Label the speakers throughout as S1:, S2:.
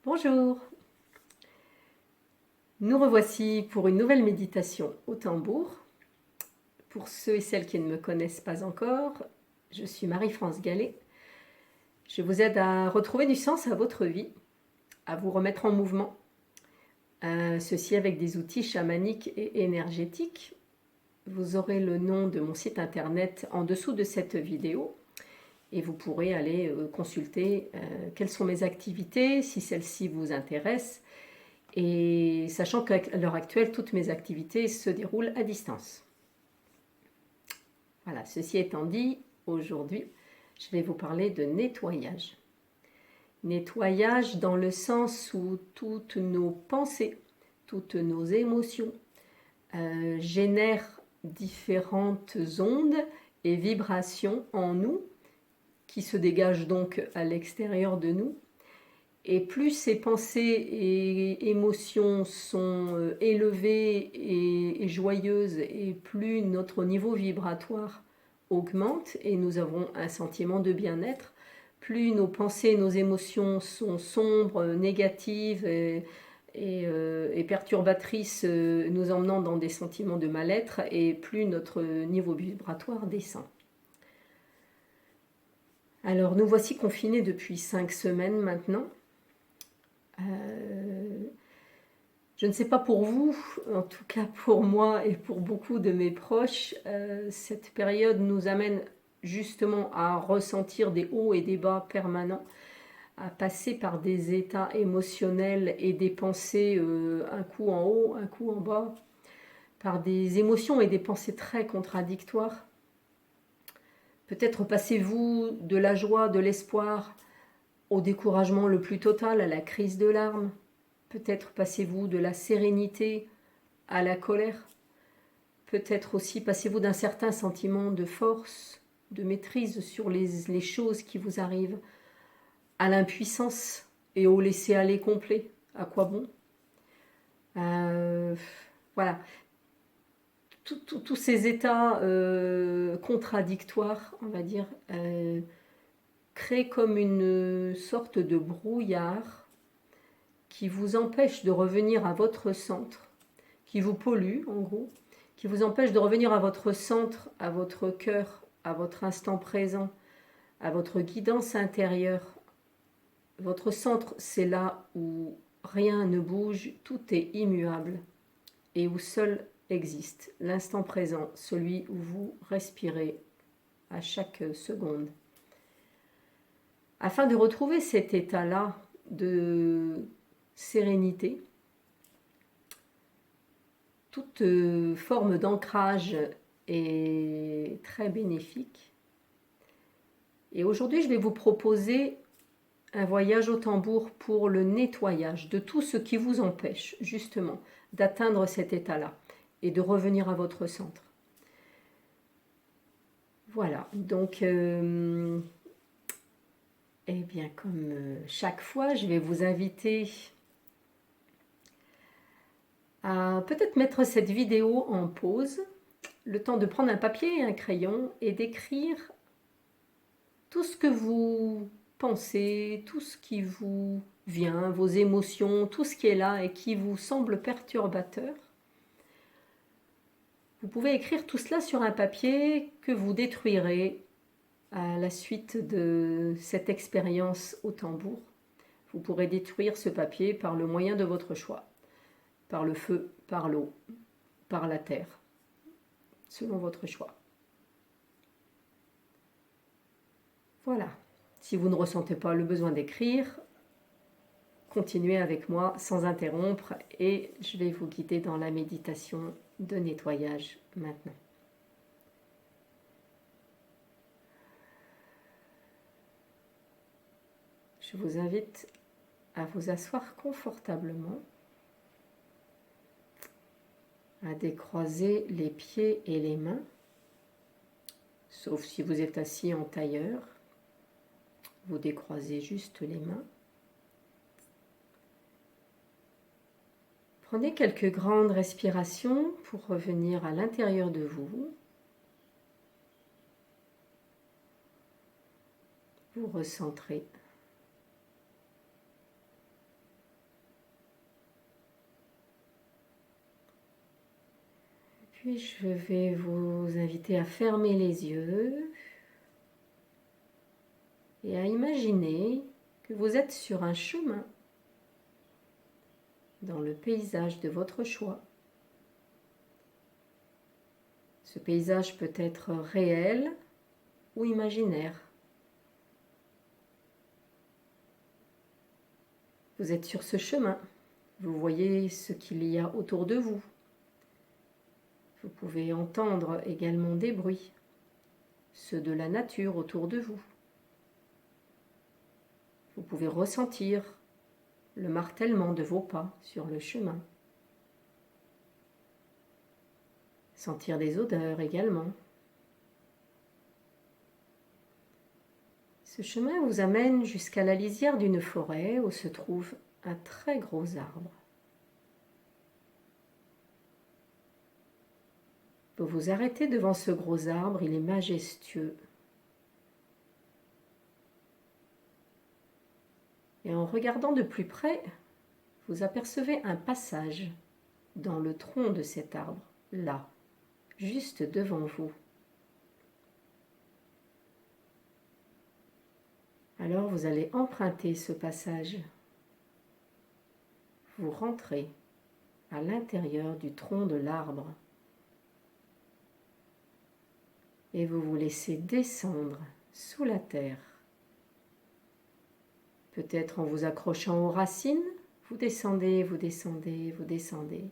S1: Bonjour, nous revoici pour une nouvelle méditation au tambour. Pour ceux et celles qui ne me connaissent pas encore, je suis Marie-France Gallet. Je vous aide à retrouver du sens à votre vie, à vous remettre en mouvement, ceci avec des outils chamaniques et énergétiques. Vous aurez le nom de mon site internet en dessous de cette vidéo et vous pourrez aller consulter quelles sont mes activités, si celles-ci vous intéressent. Et sachant qu'à l'heure actuelle, toutes mes activités se déroulent à distance. Voilà, ceci étant dit, aujourd'hui, je vais vous parler de nettoyage. Nettoyage dans le sens où toutes nos pensées, toutes nos émotions génèrent différentes ondes et vibrations en nous, qui se dégagent donc à l'extérieur de nous. Et plus ces pensées et émotions sont élevées et joyeuses, et plus notre niveau vibratoire augmente et nous avons un sentiment de bien-être, plus nos pensées et nos émotions sont sombres, négatives et perturbatrices, nous emmenant dans des sentiments de mal-être, et plus notre niveau vibratoire descend. Alors nous voici confinés depuis 5 semaines maintenant. Je ne sais pas pour vous, en tout cas pour moi et pour beaucoup de mes proches, cette période nous amène justement à ressentir des hauts et des bas permanents, à passer par des états émotionnels et des pensées, un coup en haut, un coup en bas, par des émotions et des pensées très contradictoires. Peut-être passez-vous de la joie, de l'espoir, au découragement le plus total, à la crise de larmes. Peut-être passez-vous de la sérénité à la colère. Peut-être aussi passez-vous d'un certain sentiment de force, de maîtrise sur les choses qui vous arrivent, à l'impuissance et au laisser-aller complet. À quoi bon Voilà. Tous ces états contradictoires, on va dire, créent comme une sorte de brouillard qui vous empêche de revenir à votre centre, qui vous pollue en gros, qui vous empêche de revenir à votre centre, à votre cœur, à votre instant présent, à votre guidance intérieure. Votre centre, c'est là où rien ne bouge, tout est immuable et où seul existe l'instant présent, celui où vous respirez à chaque seconde. Afin de retrouver cet état-là de sérénité, toute forme d'ancrage est très bénéfique. Et aujourd'hui, je vais vous proposer un voyage au tambour pour le nettoyage de tout ce qui vous empêche justement d'atteindre cet état-là et de revenir à votre centre. Voilà, donc eh bien, comme chaque fois, je vais vous inviter à peut-être mettre cette vidéo en pause, le temps de prendre un papier et un crayon et d'écrire tout ce que vous pensez, tout ce qui vous vient, vos émotions, tout ce qui est là et qui vous semble perturbateur. Vous pouvez écrire tout cela sur un papier que vous détruirez à la suite de cette expérience au tambour. Vous pourrez détruire ce papier par le moyen de votre choix, par le feu, par l'eau, par la terre, selon votre choix. Voilà. Si vous ne ressentez pas le besoin d'écrire, continuez avec moi sans interrompre et je vais vous guider dans la méditation de nettoyage maintenant. Je vous invite à vous asseoir confortablement, à décroiser les pieds et les mains, sauf si vous êtes assis en tailleur, vous décroisez juste les mains. Prenez quelques grandes respirations pour revenir à l'intérieur de vous. Vous recentrez. Puis je vais vous inviter à fermer les yeux et à imaginer que vous êtes sur un chemin dans le paysage de votre choix. Ce paysage peut être réel ou imaginaire. Vous êtes sur ce chemin, vous voyez ce qu'il y a autour de vous. Vous pouvez entendre également des bruits, ceux de la nature autour de vous. Vous pouvez ressentir le martèlement de vos pas sur le chemin. Sentir des odeurs également. Ce chemin vous amène jusqu'à la lisière d'une forêt où se trouve un très gros arbre. Vous vous arrêtez devant ce gros arbre, il est majestueux. Et en regardant de plus près, vous apercevez un passage dans le tronc de cet arbre, là, juste devant vous. Alors vous allez emprunter ce passage. Vous rentrez à l'intérieur du tronc de l'arbre et vous vous laissez descendre sous la terre. Peut-être en vous accrochant aux racines, vous descendez, vous descendez, vous descendez.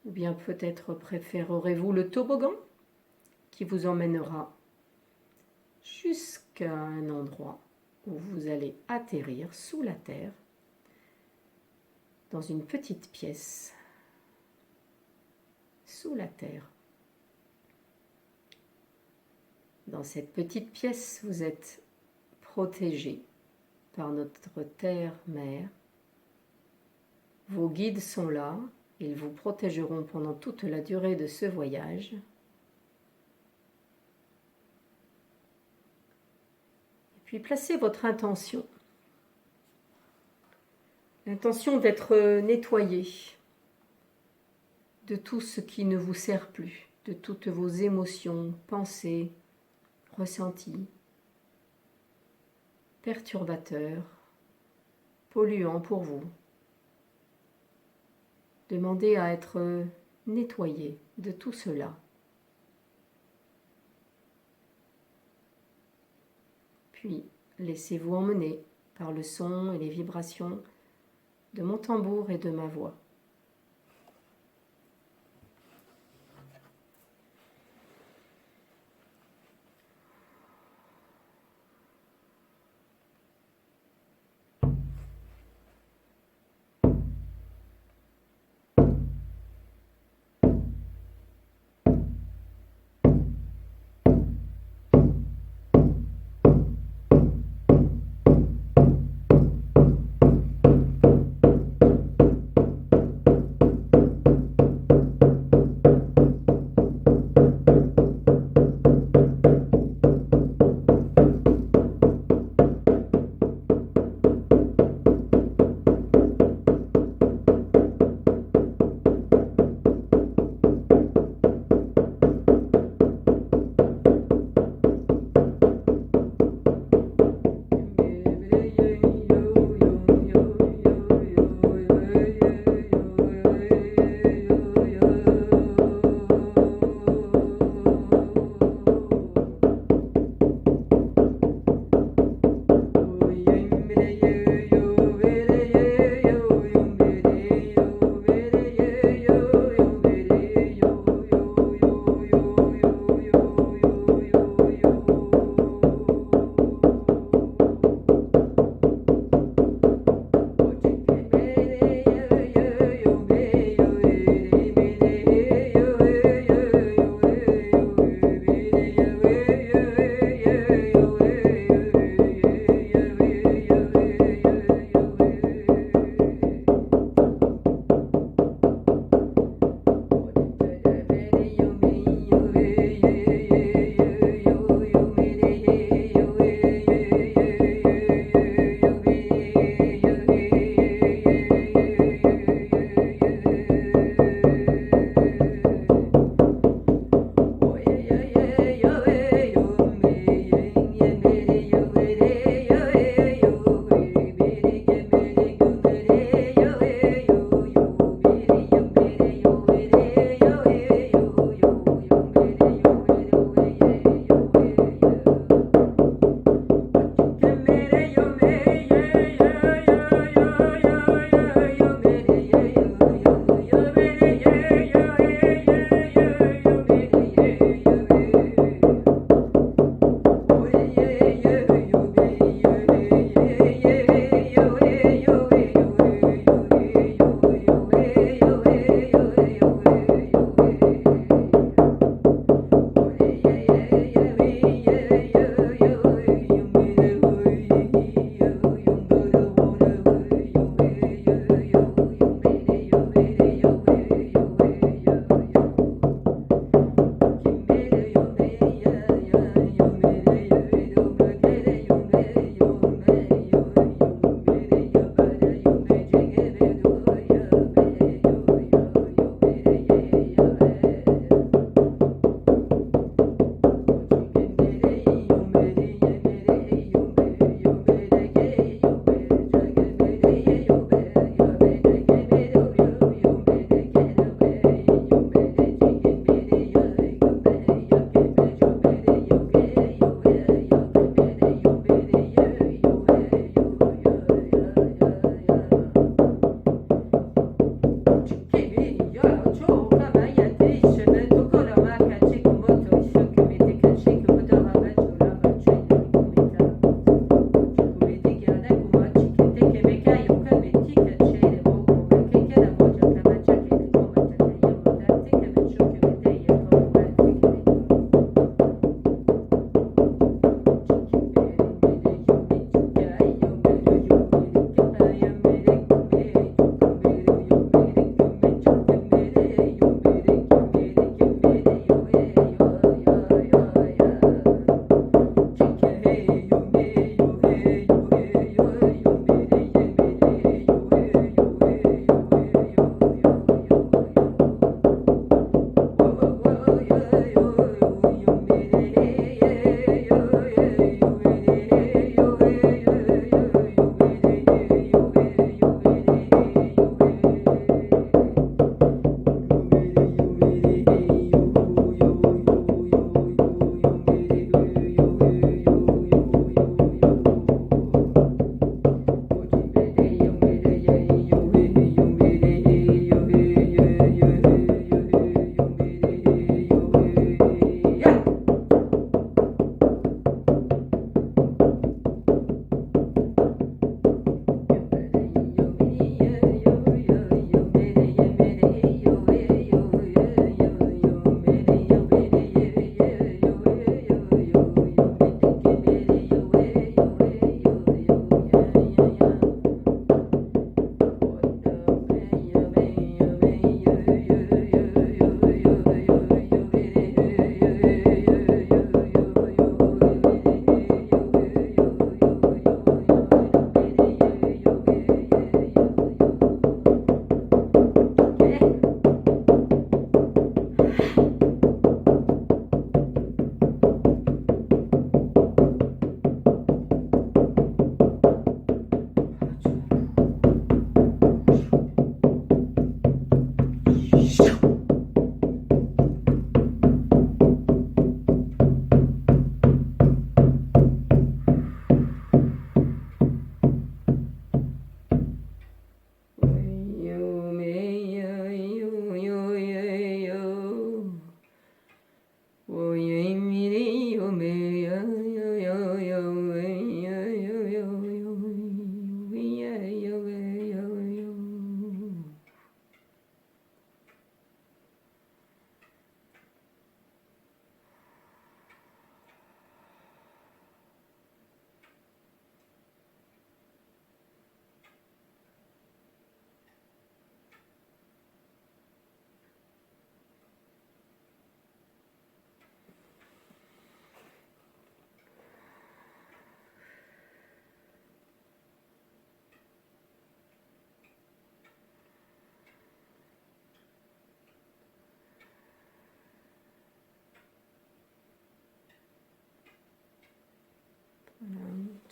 S1: Ou bien peut-être préférerez-vous le toboggan qui vous emmènera jusqu'à un endroit où vous allez atterrir sous la terre dans une petite pièce sous la terre. Dans cette petite pièce, vous êtes protégé par notre terre-mère. Vos guides sont là, ils vous protégeront pendant toute la durée de ce voyage. Et puis placez votre intention. L'intention d'être nettoyé de tout ce qui ne vous sert plus, de toutes vos émotions, pensées, ressentis, perturbateurs, polluants pour vous. Demandez à être nettoyé de tout cela. Puis, laissez-vous emmener par le son et les vibrations de mon tambour et de ma voix.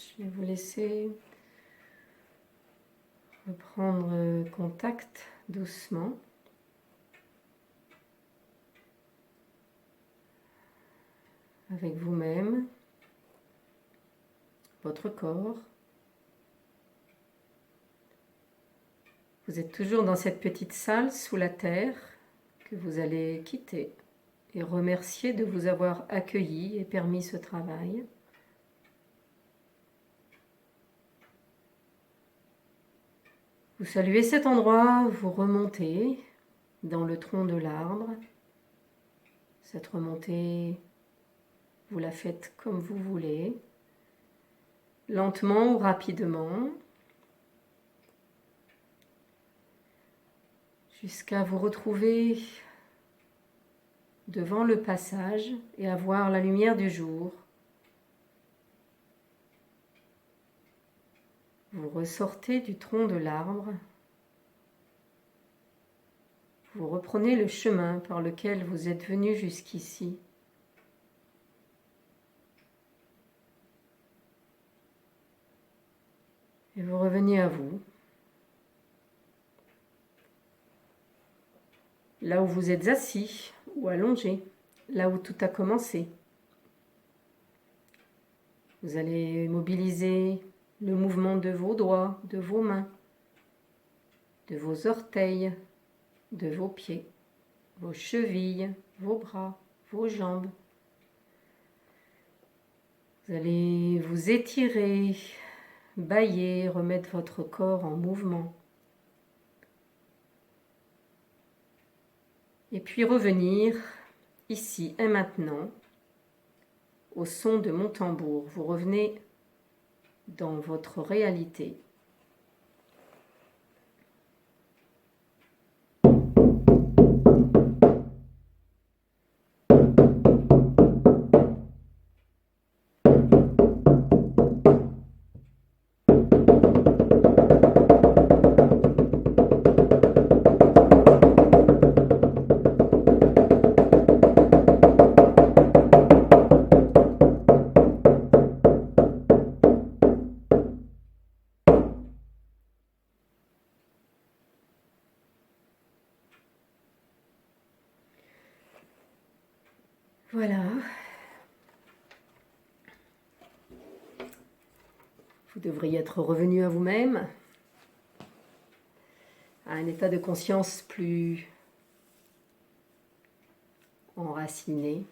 S1: Je vais vous laisser reprendre contact doucement avec vous-même, votre corps. Vous êtes toujours dans cette petite salle sous la terre que vous allez quitter et remercier de vous avoir accueilli et permis ce travail. Vous saluez cet endroit, vous remontez dans le tronc de l'arbre. Cette remontée, vous la faites comme vous voulez, lentement ou rapidement, jusqu'à vous retrouver devant le passage et à voir la lumière du jour. Vous ressortez du tronc de l'arbre. Vous reprenez le chemin par lequel vous êtes venu jusqu'ici. Et vous revenez à vous. Là où vous êtes assis ou allongé, là où tout a commencé. Vous allez mobiliser le mouvement de vos doigts, de vos mains, de vos orteils, de vos pieds, vos chevilles, vos bras, vos jambes. Vous allez vous étirer, bâiller, remettre votre corps en mouvement. Et puis revenir ici et maintenant au son de mon tambour. Vous revenez dans votre réalité. Voilà. Vous devriez être revenu à vous-même, à un état de conscience plus enraciné,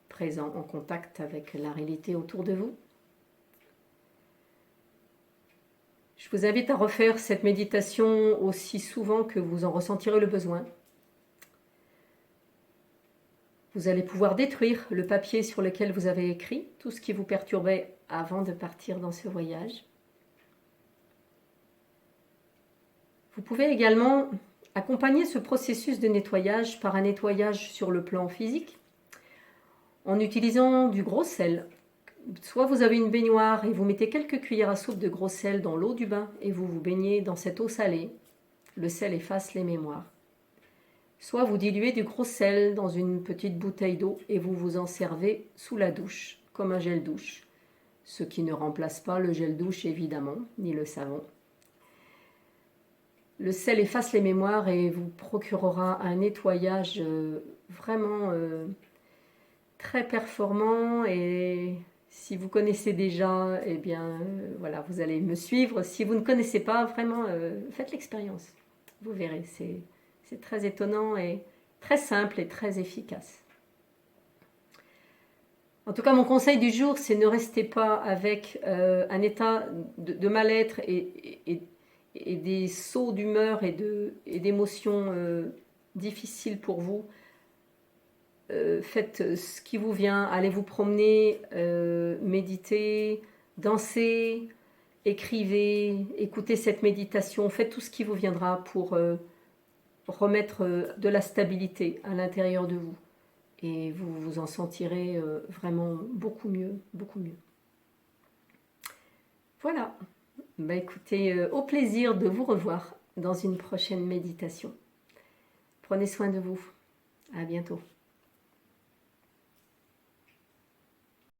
S1: présent en contact avec la réalité autour de vous. Je vous invite à refaire cette méditation aussi souvent que vous en ressentirez le besoin. Vous allez pouvoir détruire le papier sur lequel vous avez écrit tout ce qui vous perturbait avant de partir dans ce voyage. Vous pouvez également accompagner ce processus de nettoyage par un nettoyage sur le plan physique en utilisant du gros sel. Soit vous avez une baignoire et vous mettez quelques cuillères à soupe de gros sel dans l'eau du bain et vous vous baignez dans cette eau salée. Le sel efface les mémoires. Soit vous diluez du gros sel dans une petite bouteille d'eau et vous vous en servez sous la douche, comme un gel douche. Ce qui ne remplace pas le gel douche évidemment, ni le savon. Le sel efface les mémoires et vous procurera un nettoyage vraiment très performant. Et si vous connaissez déjà, eh bien voilà, vous allez me suivre. Si vous ne connaissez pas, vraiment, faites l'expérience. Vous verrez, c'est très étonnant et très simple et très efficace. En tout cas, mon conseil du jour, c'est ne restez pas avec un état de mal-être et des sauts d'humeur et d'émotions difficiles pour vous. Faites ce qui vous vient, allez vous promener, méditez, dansez, écrivez, écoutez cette méditation, faites tout ce qui vous viendra pour remettre de la stabilité à l'intérieur de vous. Et vous vous en sentirez vraiment beaucoup mieux, beaucoup mieux. Voilà. Bah écoutez, au plaisir de vous revoir dans une prochaine méditation. Prenez soin de vous. À bientôt.